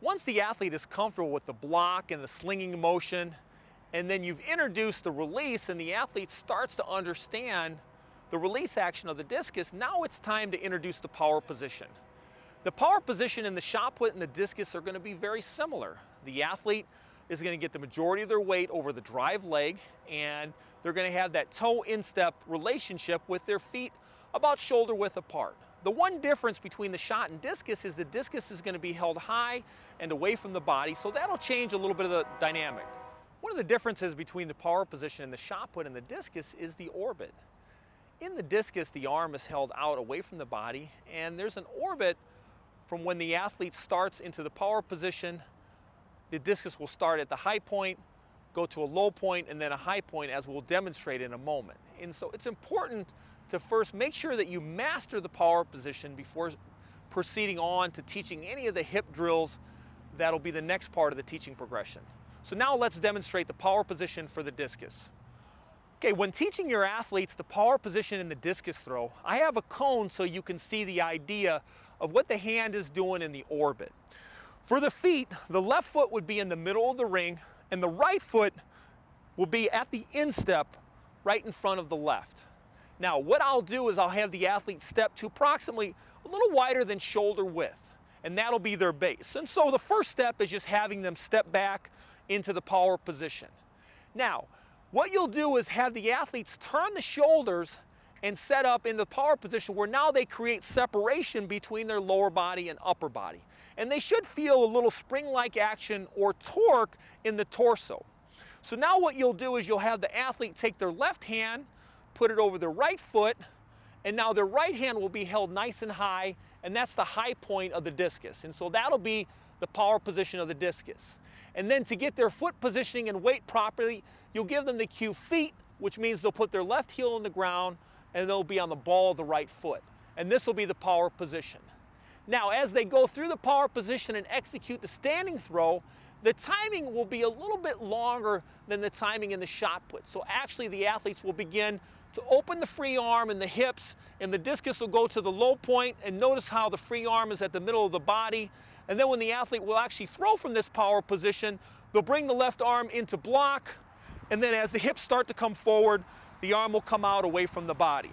Once the athlete is comfortable with the block and the slinging motion, and then you've introduced the release and the athlete starts to understand the release action of the discus, now it's time to introduce the power position. The power position in the shot put and the discus are going to be very similar. The athlete is going to get the majority of their weight over the drive leg, and they're going to have that toe instep relationship with their feet about shoulder width apart. The one difference between the shot and discus is the discus is going to be held high and away from the body, so that'll change a little bit of the dynamic. One of the differences between the power position in the shot put and the discus is the orbit. In the discus, the arm is held out away from the body, and there's an orbit from when the athlete starts into the power position. The discus will start at the high point, go to a low point, and then a high point, as we'll demonstrate in a moment. And so it's important to first make sure that you master the power position before proceeding on to teaching any of the hip drills. That'll be the next part of the teaching progression. So now let's demonstrate the power position for the discus. Okay, when teaching your athletes the power position in the discus throw, I have a cone so you can see the idea of what the hand is doing in the orbit. For the feet, the left foot would be in the middle of the ring, and the right foot will be at the instep right in front of the left. Now, what I'll do is I'll have the athlete step to approximately a little wider than shoulder width, and that'll be their base. And so the first step is just having them step back into the power position. Now, what you'll do is have the athletes turn the shoulders and set up in the power position where now they create separation between their lower body and upper body. And they should feel a little spring-like action or torque in the torso. So now what you'll do is you'll have the athlete take their left hand, put it over their right foot, and now their right hand will be held nice and high, and that's the high point of the discus. And so that'll be the power position of the discus. And then to get their foot positioning and weight properly, you'll give them the cue feet, which means they'll put their left heel on the ground and they'll be on the ball of the right foot. And this will be the power position. Now, as they go through the power position and execute the standing throw, the timing will be a little bit longer than the timing in the shot put. So actually the athletes will begin to open the free arm and the hips, and the discus will go to the low point, and notice how the free arm is at the middle of the body. And then when the athlete will actually throw from this power position, they'll bring the left arm into block, and then as the hips start to come forward, the arm will come out away from the body.